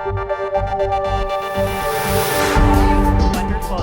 Wonderful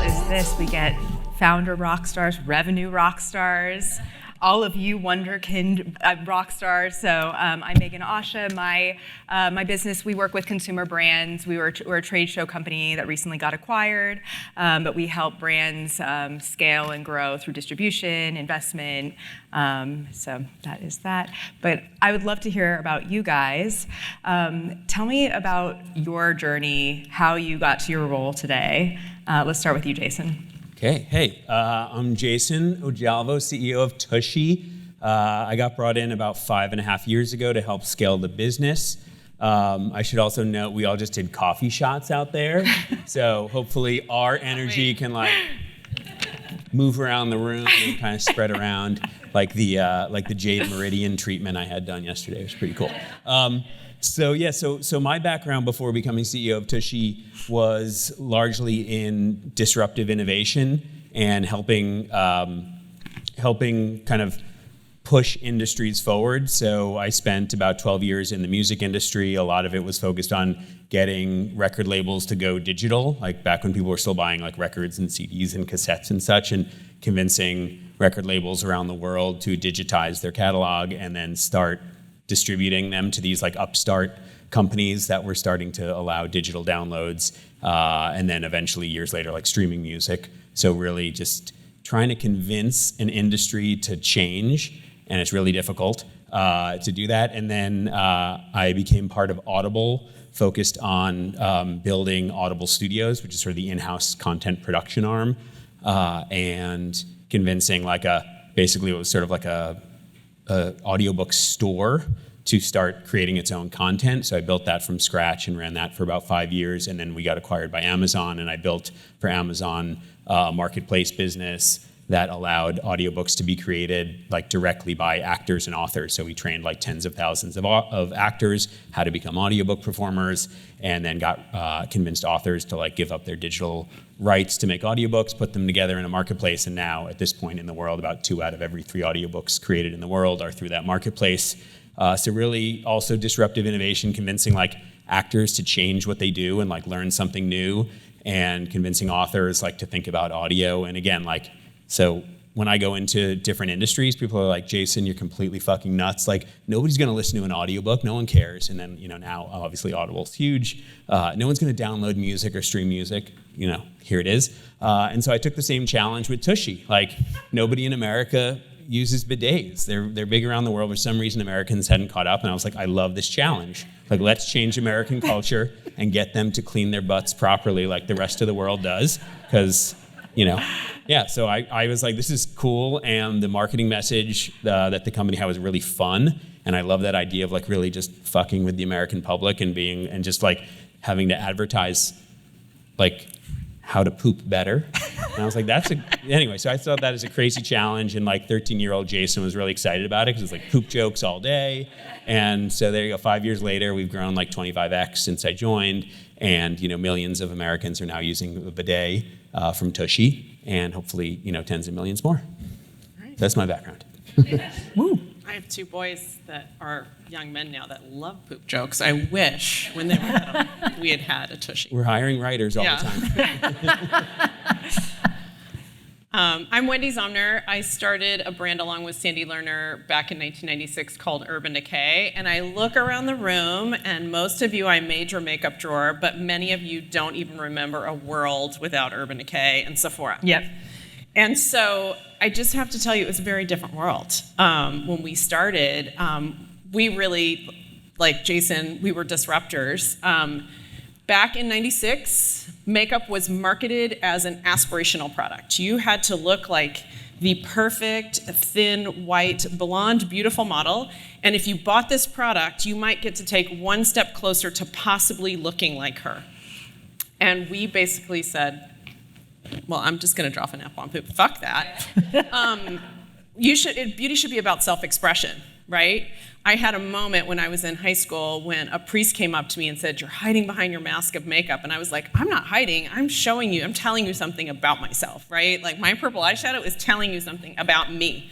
is this? We get founder rock stars, revenue rock stars, all of you Wunderkind rock stars. So I'm Meghan Asha. My business, we work with consumer brands. We're a trade show company that recently got acquired, but we help brands scale and grow through distribution, investment. So that is that. But I would love to hear about you guys. Tell me about your journey, how you got to your role today. Let's start with you, Jason. Okay, hey, I'm Jason Ojalvo, CEO of TUSHY. I got brought in about 5.5 years ago to help scale the business. I should also note we all just did coffee shots out there, so hopefully our energy can like move around the room and kind of spread around like the Jade Meridian treatment I had done yesterday. It was pretty cool. So my background before becoming CEO of TUSHY was largely in disruptive innovation and helping kind of push industries forward. So I spent about 12 years in the music industry. A lot of it was focused on getting record labels to go digital, like back when people were still buying like records and CDs and cassettes and such, and convincing record labels around the world to digitize their catalog and then start distributing them to these like upstart companies that were starting to allow digital downloads, and then eventually years later like streaming music. So really just trying to convince an industry to change, and it's really difficult to do that. And then I became part of Audible, focused on building Audible Studios, which is sort of the in-house content production arm, and convincing basically what was sort of like a audiobook store to start creating its own content. So I built that from scratch and ran that for about 5 years, and then we got acquired by Amazon, and I built for Amazon a marketplace business that allowed audiobooks to be created like directly by actors and authors. So we trained like tens of thousands of actors how to become audiobook performers, and then got convinced authors to like give up their digital rights to make audiobooks, put them together in a marketplace. And now at this point in the world, about 2 out of every 3 audiobooks created in the world are through that marketplace. So really also disruptive innovation, convincing like actors to change what they do and like learn something new, and convincing authors like to think about audio. And again, like, so when I go into different industries, people are like, Jason, you're completely fucking nuts. Like, nobody's gonna listen to an audiobook, no one cares. And then, now obviously Audible's huge. No one's gonna download music or stream music, here it is. And so I took the same challenge with TUSHY. Like, nobody in America uses bidets. They're big around the world. For some reason, Americans hadn't caught up, and I was like, I love this challenge. Like, let's change American culture and get them to clean their butts properly like the rest of the world does, because, so I was like, this is cool, and the marketing message that the company had was really fun, and I love that idea of like really just fucking with the American public and just like having to advertise like how to poop better. And I was like, anyway, so I thought that as a crazy challenge, and like 13-year-old Jason was really excited about it because it's like poop jokes all day. And so there you go, 5 years later, we've grown like 25x since I joined, and millions of Americans are now using a bidet from TUSHY, and hopefully, tens of millions more. Nice. That's my background. Woo. I have 2 boys that are young men now that love poop jokes. I wish when they were little we had had a TUSHY. We're hiring writers all the time. I'm Wende Zomnir. I started a brand along with Sandy Lerner back in 1996 called Urban Decay. And I look around the room, and most of you, I made your makeup drawer, but many of you don't even remember a world without Urban Decay and Sephora. Yep. And so I just have to tell you, it was a very different world. When we started, we really, like Jason, we were disruptors. Back in 96, makeup was marketed as an aspirational product. You had to look like the perfect, thin, white, blonde, beautiful model. And if you bought this product, you might get to take one step closer to possibly looking like her. And we basically said, well, I'm just gonna drop an F on poop, fuck that. Beauty should be about self-expression, right? I had a moment when I was in high school when a priest came up to me and said, you're hiding behind your mask of makeup. And I was like, I'm not hiding, I'm showing you, I'm telling you something about myself, right? Like my purple eyeshadow is telling you something about me.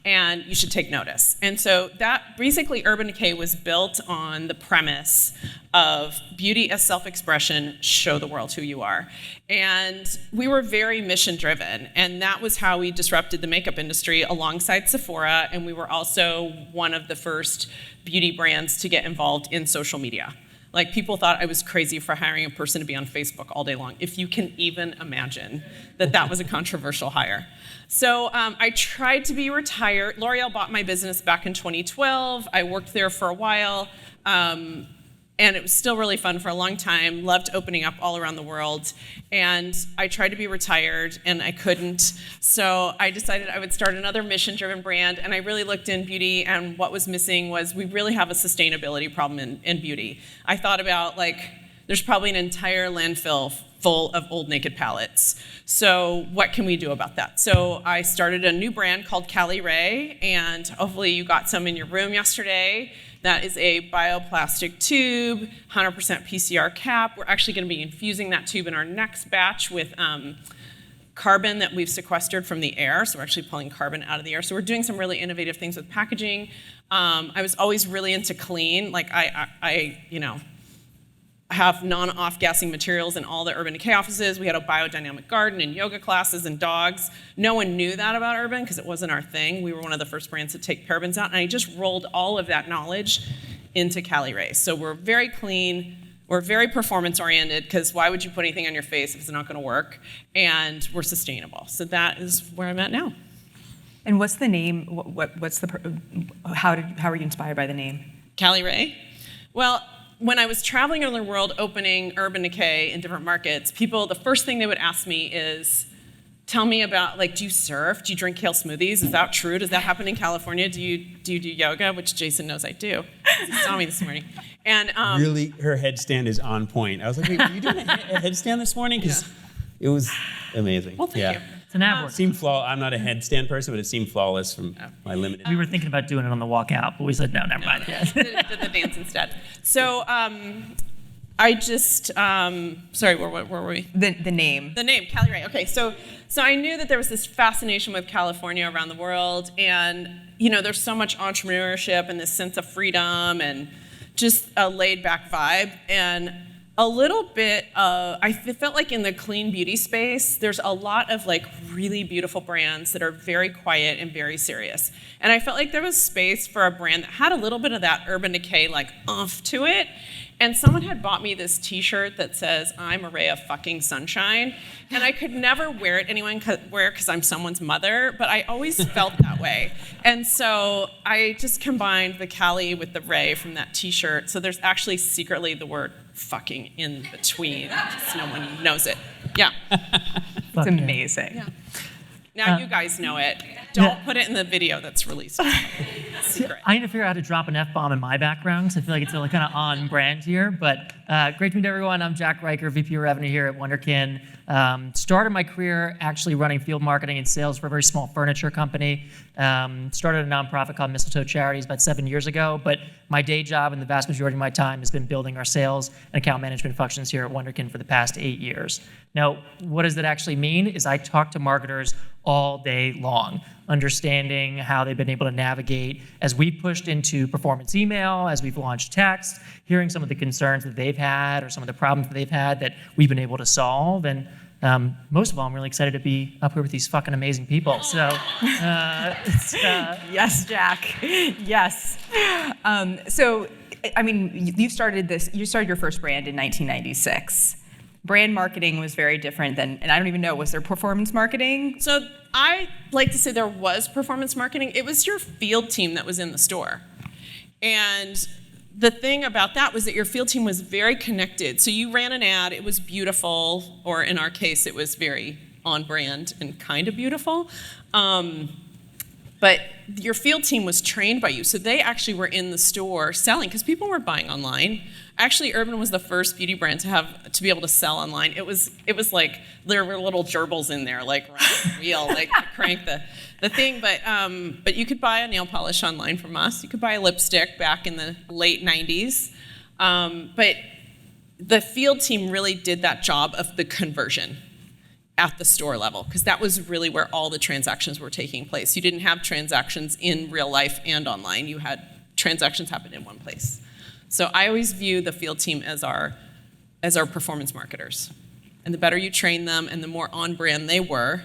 And you should take notice. And so that basically Urban Decay was built on the premise of beauty as self-expression, show the world who you are. And we were very mission-driven, and that was how we disrupted the makeup industry alongside Sephora, and we were also one of the first beauty brands to get involved in social media. Like, people thought I was crazy for hiring a person to be on Facebook all day long, if you can even imagine that was a controversial hire. So I tried to be retired. L'Oreal bought my business back in 2012. I worked there for a while, and it was still really fun for a long time. Loved opening up all around the world. And I tried to be retired, and I couldn't. So I decided I would start another mission-driven brand, and I really looked in beauty, and what was missing was we really have a sustainability problem in beauty. I thought about, like, there's probably an entire landfill full of old naked palettes. So what can we do about that? So I started a new brand called Caliray, and hopefully you got some in your room yesterday. That is a bioplastic tube, 100% PCR cap. We're actually going to be infusing that tube in our next batch with carbon that we've sequestered from the air. So we're actually pulling carbon out of the air. So we're doing some really innovative things with packaging. I was always really into clean. Like, I have non-off-gassing materials in all the Urban Decay offices. We had a biodynamic garden and yoga classes and dogs. No one knew that about Urban because it wasn't our thing. We were one of the first brands to take parabens out, and I just rolled all of that knowledge into caliray. So we're very clean, we're very performance-oriented, because why would you put anything on your face if it's not gonna work? And we're sustainable. So that is where I'm at now. And what's the name? How were you inspired by the name? Caliray? Well, when I was traveling around the world opening Urban Decay in different markets, people, the first thing they would ask me is, tell me about, like, do you surf? Do you drink kale smoothies? Is that true? Does that happen in California? Do you do yoga? Which Jason knows I do. He saw me this morning. And really, her headstand is on point. I was like, wait, were you doing a headstand this morning? Because it was amazing. Well, thank you. It's an ab work. Seemed I'm not a headstand person, but it seemed flawless from my limited. We were thinking about doing it on the walk out, but we said no, never mind. Yeah. Did the dance instead. So I just, sorry, where were we? The name. The name, Caliray. Okay, so I knew that there was this fascination with California around the world, and there's so much entrepreneurship and this sense of freedom and just a laid-back vibe, and a little bit I felt like in the clean beauty space, there's a lot of like really beautiful brands that are very quiet and very serious. And I felt like there was space for a brand that had a little bit of that Urban Decay like oomph to it. And someone had bought me this t-shirt that says, I'm a ray of fucking sunshine. And I could never wear it because I'm someone's mother, but I always felt that way. And so I just combined the Cali with the ray from that t-shirt. So there's actually secretly the word fucking in between, because no one knows it. Yeah. It's amazing. Yeah. Now you guys know it. Don't put it in the video that's released. Secret. I need to figure out how to drop an F-bomb in my background, because I feel like it's really kind of on brand here. But great to meet everyone. I'm Jack Riker, VP of Revenue here at Wunderkind. Started my career actually running field marketing and sales for a very small furniture company. Started a nonprofit called Mistletoe Charities about 7 years ago. But my day job and the vast majority of my time has been building our sales and account management functions here at Wunderkind for the past 8 years. Now, what does that actually mean? Is I talk to marketers all day long, understanding how they've been able to navigate as we've pushed into performance email, as we've launched text, hearing some of the concerns that they've had or some of the problems that they've had that we've been able to solve. And most of all, I'm really excited to be up here with these fucking amazing people. So, Yes, Jack. Yes. So, I mean, you started your first brand in 1996. Brand marketing was very different than, and I don't even know, was there performance marketing? So I like to say there was performance marketing. It was your field team that was in the store. And the thing about that was that your field team was very connected. So you ran an ad, it was beautiful, or in our case, it was very on brand and kind of beautiful. But your field team was trained by you. So they actually were in the store selling, because people were buying online. Actually, Urban was the first beauty brand to be able to sell online. It was like there were little gerbils in there, like running the wheel, like to crank the thing. But you could buy a nail polish online from us. You could buy a lipstick back in the late 90s. But the field team really did that job of the conversion at the store level, because that was really where all the transactions were taking place. You didn't have transactions in real life and online. You had transactions happen in one place. So I always view the field team as our performance marketers. And the better you train them and the more on brand they were,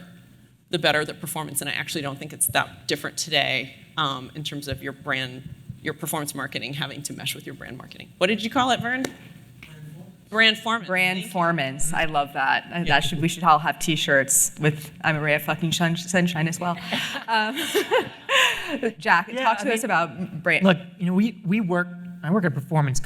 the better the performance. And I actually don't think it's that different today in terms of your performance marketing having to mesh with your brand marketing. What did you call it, Vern? Brandformance. Brandformance. I love that. We should all have T-shirts with "I'm a ray of fucking sunshine" as well. Jack, talk to us about brand. Look, I work at a performance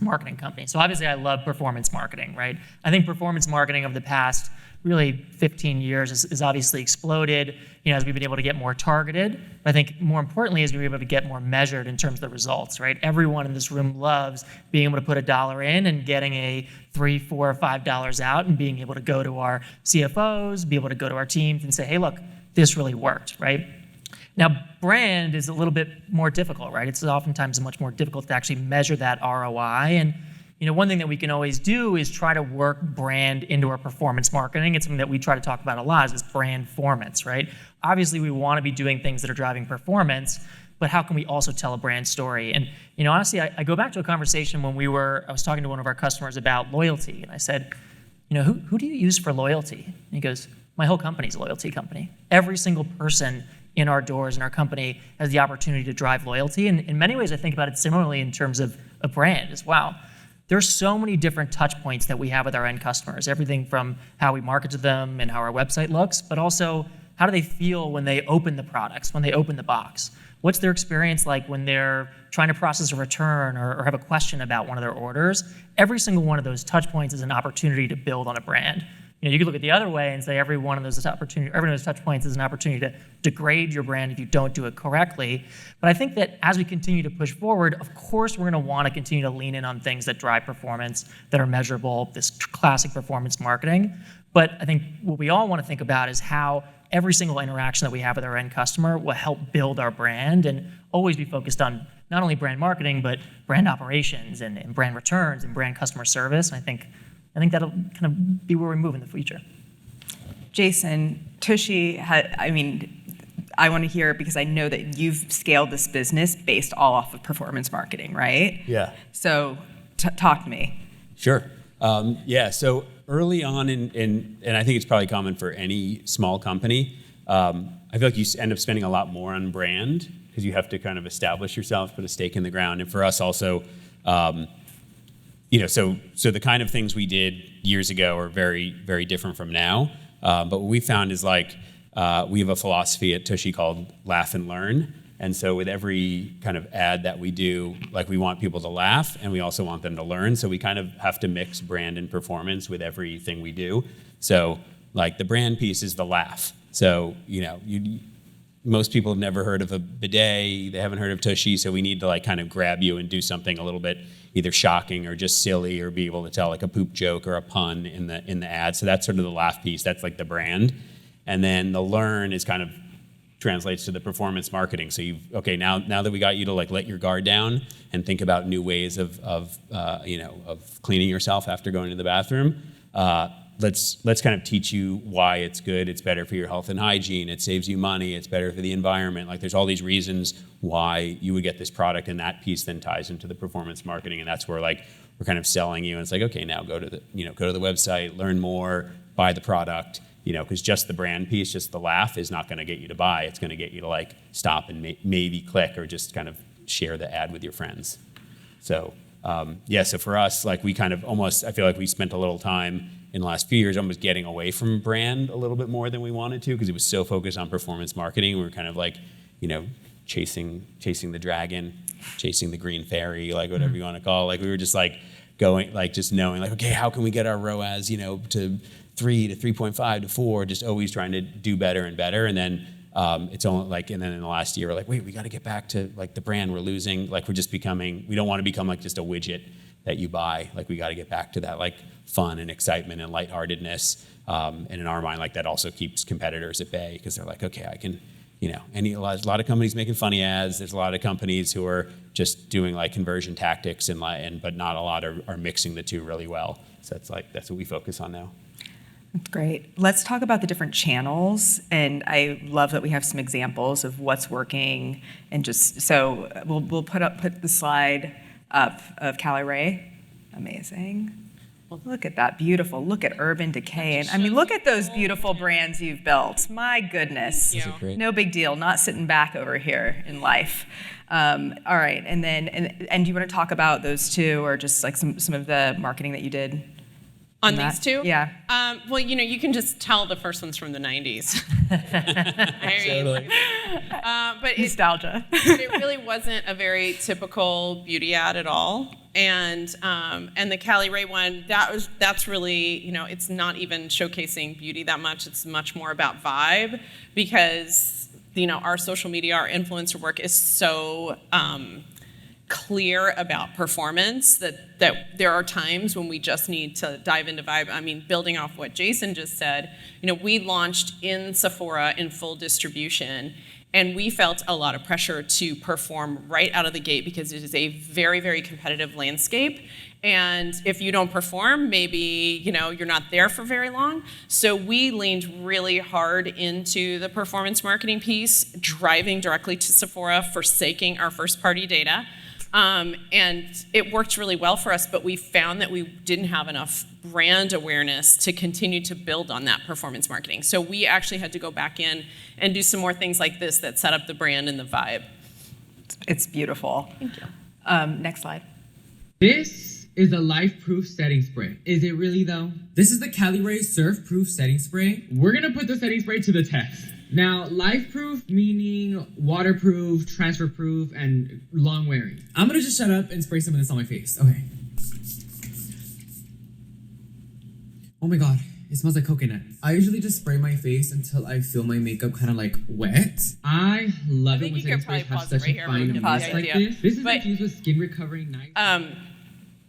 marketing company. So obviously I love performance marketing, right? I think performance marketing over the past really 15 years has obviously exploded, as we've been able to get more targeted. But I think more importantly, as we've been able to get more measured in terms of the results, right? Everyone in this room loves being able to put $1 in and getting a $3, $4, or $5 out, and being able to go to our CFOs, be able to go to our teams and say, hey, look, this really worked, right? Now, brand is a little bit more difficult, right? It's oftentimes much more difficult to actually measure that ROI. And one thing that we can always do is try to work brand into our performance marketing. It's something that we try to talk about a lot, is this brandformance, right? Obviously, we want to be doing things that are driving performance, but how can we also tell a brand story? And honestly, I go back to a conversation when I was talking to one of our customers about loyalty, and I said, who do you use for loyalty? And he goes, my whole company's a loyalty company. Every single person in our doors in our company has the opportunity to drive loyalty. And in many ways, I think about it similarly in terms of a brand as well. There's so many different touch points that we have with our end customers, everything from how we market to them and how our website looks, but also how do they feel when they open the products, when they open the box? What's their experience like when they're trying to process a return or have a question about one of their orders? Every single one of those touch points is an opportunity to build on a brand. You could look at the other way and say every one of those touch points is an opportunity to degrade your brand if you don't do it correctly. But I think that as we continue to push forward, of course, we're going to want to continue to lean in on things that drive performance, that are measurable, this classic performance marketing. But I think what we all want to think about is how every single interaction that we have with our end customer will help build our brand, and always be focused on not only brand marketing, but brand operations and brand returns and brand customer service. And I think that'll kind of be where we move in the future. Jason, TUSHY I want to hear, because I know that you've scaled this business based all off of performance marketing, right? Yeah. So talk to me. Sure. So early on, and I think it's probably common for any small company, I feel like you end up spending a lot more on brand because you have to kind of establish yourself, put a stake in the ground. And for us also, so the kind of things we did years ago are very, very different from now. But what we found is we have a philosophy at TUSHY called laugh and learn. And so with every kind of ad that we do, we want people to laugh and we also want them to learn. So we kind of have to mix brand and performance with everything we do. So the brand piece is the laugh. So, most people have never heard of a bidet, they haven't heard of TUSHY, so we need to kind of grab you and do something a little bit either shocking or just silly, or be able to tell a poop joke or a pun in the ad. So that's sort of the laugh piece, that's the brand. And then the learn is kind of translates to the performance marketing. So now that we got you to let your guard down and think about new ways of cleaning yourself after going to the bathroom, let's kind of teach you why it's good. It's better for your health and hygiene. It saves you money. It's better for the environment. There's all these reasons why you would get this product, and that piece then ties into the performance marketing, and that's where we're kind of selling you. And it's okay, now go to the website, learn more, buy the product. Because just the brand piece, just the laugh, is not going to get you to buy. It's going to get you to stop and maybe click, or just kind of share the ad with your friends. So so for us, we kind of almost, I feel like we spent a little time in the last few years almost getting away from brand a little bit more than we wanted to, because it was so focused on performance marketing. We were kind of chasing the dragon, chasing the green fairy, whatever you want to call it. We were just going, just knowing okay, how can we get our ROAS, to 3 to 3.5 to 4, just always trying to do better and better. And then it's only and then in the last year, we're wait, we got to get back to the brand. We're losing, we're just becoming, we don't want to become just a widget that you buy. We got to get back to that fun and excitement and lightheartedness. And in our mind, that also keeps competitors at bay, because they're okay, I can, a lot of companies making funny ads. There's a lot of companies who are just doing conversion tactics but not a lot are mixing the two really well. So that's what we focus on now. That's great. Let's talk about the different channels, and I love that we have some examples of what's working. And just so we'll put the slide of caliray. Amazing. Well, look at that, beautiful. Look at Urban Decay. And I mean, look at those beautiful brands you've built. My goodness. Those are great. No big deal, not sitting back over here in life. All right, and then, and do you want to talk about those two, or just like some of the marketing that you did? On these two? Yeah. Well, you can just tell the first one's from the 90s. Totally. But Nostalgia. it really wasn't a very typical beauty ad at all. And the caliray one, that's really, it's not even showcasing beauty that much. It's much more about vibe, because our social media, our influencer work is so clear about performance that there are times when we just need to dive into vibe. I mean, building off what Jason just said, we launched in Sephora in full distribution, and we felt a lot of pressure to perform right out of the gate, because it is a very, very competitive landscape. And if you don't perform, maybe you're not there for very long. So we leaned really hard into the performance marketing piece, driving directly to Sephora, forsaking our first-party data. And it worked really well for us, but we found that we didn't have enough brand awareness to continue to build on that performance marketing. So we actually had to go back in and do some more things like this that set up the brand and the vibe. It's beautiful. Thank you. Next slide. This is a life-proof setting spray. Is it really though? This is the caliray surf-proof setting spray. We're gonna put the setting spray to the test. Now, life-proof meaning waterproof, transfer-proof, and long-wearing. I'm gonna just shut up and spray some of this on my face. Okay. Oh my god, it smells like coconut. I usually just spray my face until I feel my makeup kind of like wet. I love it when setting sprays have such a fine mist like this. This is infused with skin recovering night.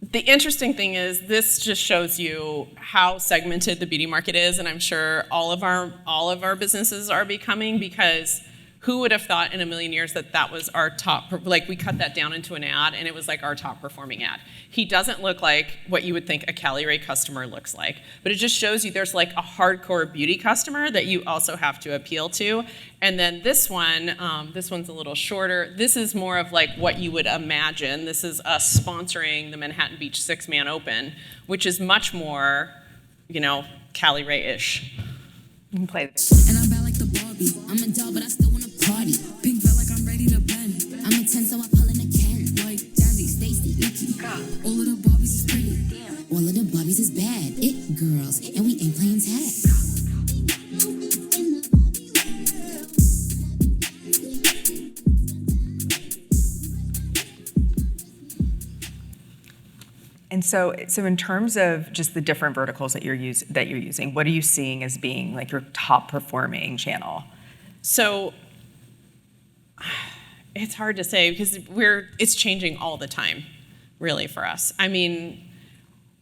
The interesting thing is this just shows you how segmented the beauty market is, and I'm sure all of our businesses are becoming, because who would have thought in a million years that was our top, like we cut that down into an ad and it was like our top performing ad. He doesn't look like what you would think a caliray customer looks like, but it just shows you there's like a hardcore beauty customer that you also have to appeal to. And then this one's a little shorter. This is more of like what you would imagine. This is us sponsoring the Manhattan Beach 6-man open, which is much more, caliray-ish. You can play this. And I'm bad like the Barbie. I'm a doll, but I still wanna party. Pink felt like I'm ready to bend. I'm a 10, so I pull in a can. Like Jazzy, Stacy, Nikki. All of the Barbies is pretty. All of the Barbies is bad. It girls, and we ain't playing tag. And so in terms of just the different verticals that you're using, what are you seeing as being like your top performing channel? So it's hard to say, because it's changing all the time, really, for us. I mean,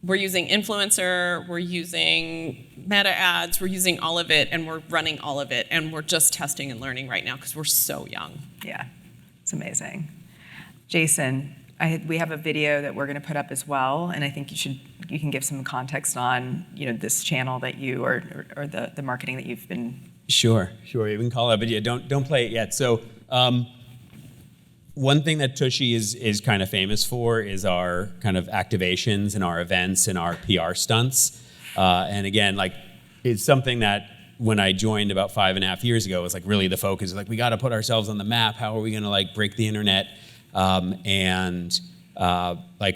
we're using influencer, we're using meta ads, we're using all of it, and we're running all of it, and we're just testing and learning right now because we're so young. Yeah, it's amazing. Jason, we have a video that we're going to put up as well, and I think you can give some context on this channel that you or the marketing that you've been. Sure. We can call it, but yeah, don't play it yet. So one thing that TUSHY is kind of famous for is our kind of activations and our events and our PR stunts. And again, like it's something that when I joined about 5.5 years ago, was like really the focus. Like we got to put ourselves on the map. How are we going to like break the internet? Like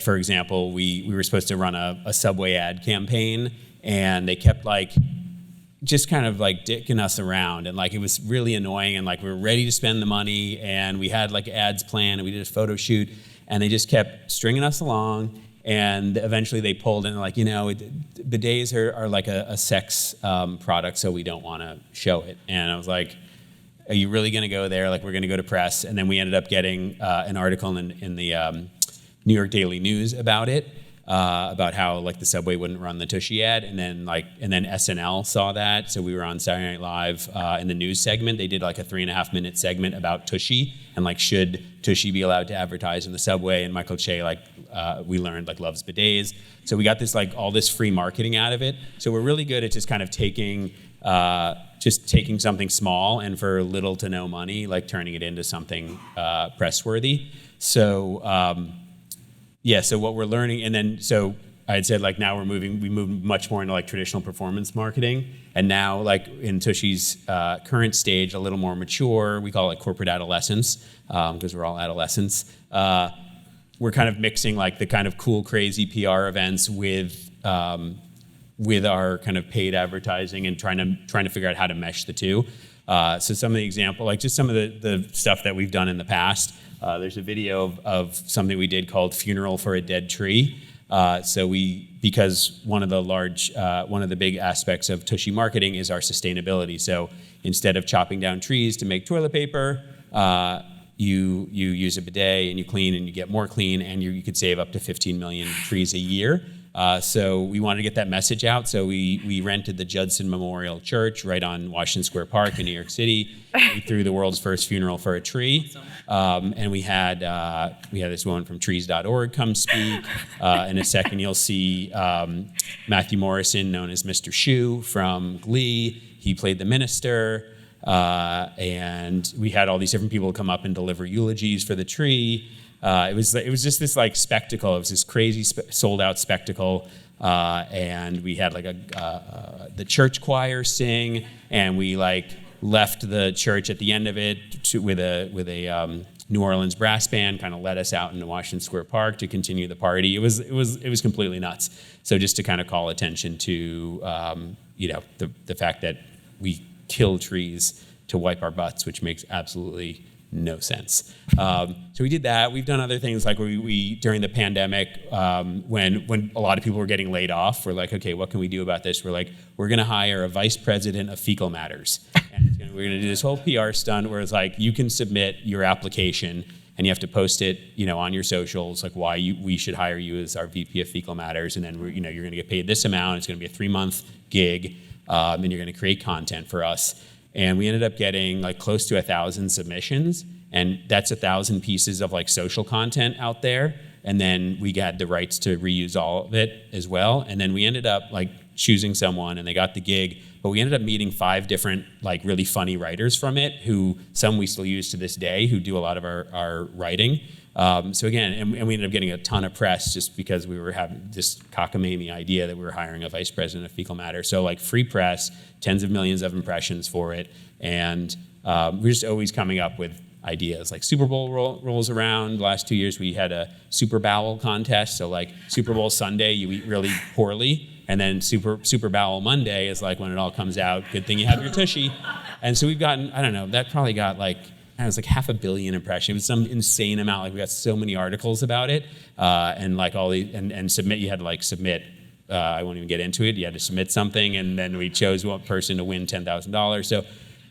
for example, we were supposed to run a Subway ad campaign, and they kept like just kind of like dicking us around, and like it was really annoying, and like we were ready to spend the money, and we had like ads planned, and we did a photo shoot, and they just kept stringing us along, and eventually they pulled in like, bidets are like a sex product, so we don't want to show it. And I was like, are you really going to go there? Like, we're going to go to press. And then we ended up getting an article in the New York Daily News about it, about how like the Subway wouldn't run the TUSHY ad. And then SNL saw that. So we were on Saturday Night Live in the news segment. They did like a 3.5-minute segment about TUSHY and like, should TUSHY be allowed to advertise in the Subway? And Michael Che, we learned, loves bidets. So we got this all this free marketing out of it. So we're really good at just kind of taking something small and for little to no money, like turning it into something press worthy. So Yeah, so what we're learning, and then so I had said like now we moved much more into like traditional performance marketing, and now like in TUSHY's current stage, a little more mature, we call it corporate adolescence, because we're all adolescents. We're kind of mixing like the kind of cool, crazy PR events with our kind of paid advertising and trying to figure out how to mesh the two. So some of the example, like just some of the stuff that we've done in the past. There's a video of something we did called "Funeral for a Dead Tree." Because one of the big aspects of TUSHY marketing is our sustainability. So instead of chopping down trees to make toilet paper, you use a bidet and you clean and you get more clean, and you could save up to 15 million trees a year. So we wanted to get that message out. So we rented the Judson Memorial Church right on Washington Square Park in New York City. We threw the world's first funeral for a tree. And we had this woman from trees.org come speak. In a second, you'll see Matthew Morrison, known as Mr. Shoe from Glee. He played the minister. And we had all these different people come up and deliver eulogies for the tree. It was just this like spectacle. It was this crazy sold out spectacle, and we had like the church choir sing, and we like left the church at the end of it with a New Orleans brass band kind of led us out into Washington Square Park to continue the party. It was completely nuts. So just to kind of call attention to the fact that we kill trees to wipe our butts, which makes absolutely no sense. So we did that. We've done other things like we during the pandemic, when a lot of people were getting laid off, we're like, okay, what can we do about this? We're like, we're going to hire a vice president of fecal matters. And we're going to do this whole PR stunt where it's like, you can submit your application and you have to post it, on your socials, like why we should hire you as our VP of fecal matters. And then you're going to get paid this amount. It's going to be a 3-month gig, and you're going to create content for us. And we ended up getting like close to 1,000 submissions, and that's 1,000 pieces of like social content out there. And then we got the rights to reuse all of it as well. And then we ended up like choosing someone, and they got the gig. But we ended up meeting 5 different like really funny writers from it, who some we still use to this day, who do a lot of our writing. So again, and we ended up getting a ton of press just because we were having this cockamamie idea that we were hiring a vice president of fecal matter. So like free press, tens of millions of impressions for it. And we're just always coming up with ideas. Like Super Bowl rolls around. The last 2 years we had a Super Bowel contest. So like Super Bowl Sunday, you eat really poorly. And then Super Bowel Monday is like when it all comes out. Good thing you have your tushy. And so we've gotten, I don't know, that probably got like, it was like 500 million impressions. It was some insane amount. Like we got so many articles about it, and like all the and submit. You had to like submit. I won't even get into it. You had to submit something, and then we chose one person to win $10,000. So,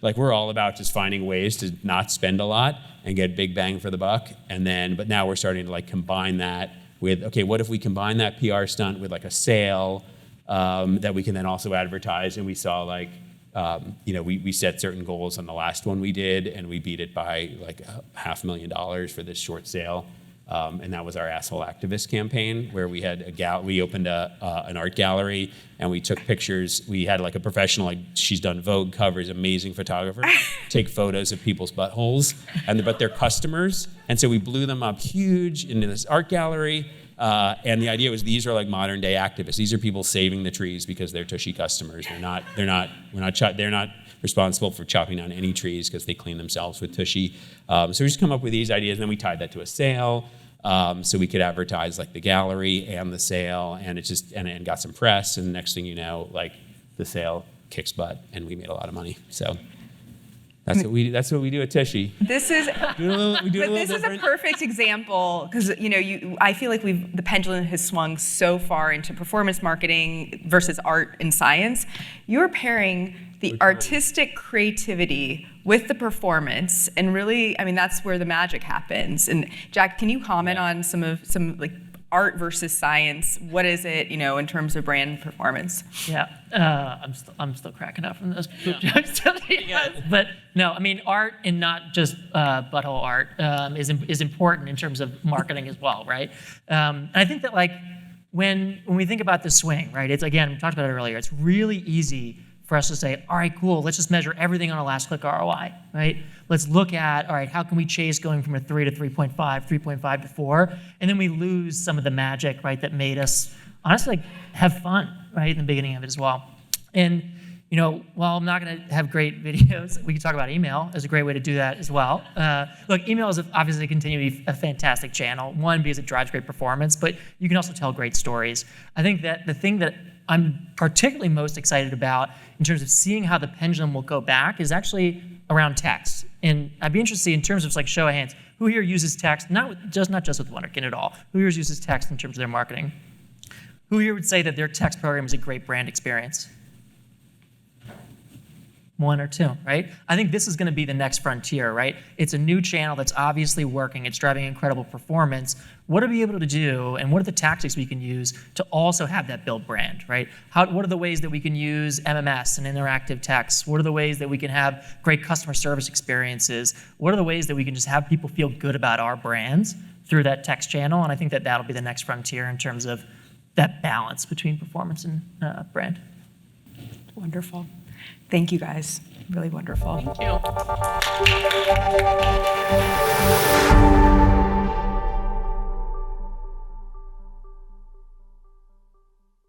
like we're all about just finding ways to not spend a lot and get big bang for the buck. But now we're starting to like combine that with, okay, what if we combine that PR stunt with like a sale that we can then also advertise? And we saw like. We set certain goals on the last one we did, and we beat it by like $500,000 for this short sale. And that was our Asshole Activist campaign, where we had we opened an art gallery, and we took pictures. We had like a professional, like she's done Vogue covers, amazing photographer, take photos of people's buttholes, but they're customers. And so we blew them up huge into this art gallery. And the idea was these are like modern day activists. These are people saving the trees because they're TUSHY customers. They're not responsible for chopping down any trees because they clean themselves with TUSHY. So we just come up with these ideas, and then we tied that to a sale, so we could advertise like the gallery and the sale, and it just and got some press. And next thing you know, like the sale kicks butt, and we made a lot of money. So. That's what we do at TUSHY. This is a perfect example because I feel like the pendulum has swung so far into performance marketing versus art and science. You're pairing the artistic creativity with the performance, and really, I mean, that's where the magic happens. And Jack, can you comment on some like art versus science? What is it, in terms of brand performance? Yeah, I'm still cracking up from those poop jokes. But no, I mean, art, and not just butthole art, is important in terms of marketing as well, right? And I think that like when we think about the swing, right? It's again, we talked about it earlier. It's really easy for us to say, all right, cool, let's just measure everything on a last click ROI, right? Let's look at, all right, how can we chase going from a 3 to 3.5, 3.5 to 4, and then we lose some of the magic, right, that made us honestly like, have fun, right, in the beginning of it as well. And while I'm not going to have great videos, we can talk about email as a great way to do that as well. Look, email is obviously continue to be a fantastic channel. One, because it drives great performance, but you can also tell great stories. I think that the thing that I'm particularly most excited about in terms of seeing how the pendulum will go back is actually around text. And I'd be interested in terms of like show of hands, who here uses text, not just with Wunderkind at all, who here uses text in terms of their marketing? Who here would say that their text program is a great brand experience? One or two, right? I think this is going to be the next frontier, right? It's a new channel that's obviously working. It's driving incredible performance. What are we able to do, and what are the tactics we can use to also have that build brand, right? What are the ways that we can use MMS and interactive text? What are the ways that we can have great customer service experiences? What are the ways that we can just have people feel good about our brands through that text channel? And I think that that'll be the next frontier in terms of that balance between performance and brand. Wonderful. Thank you guys. Really wonderful. Thank you.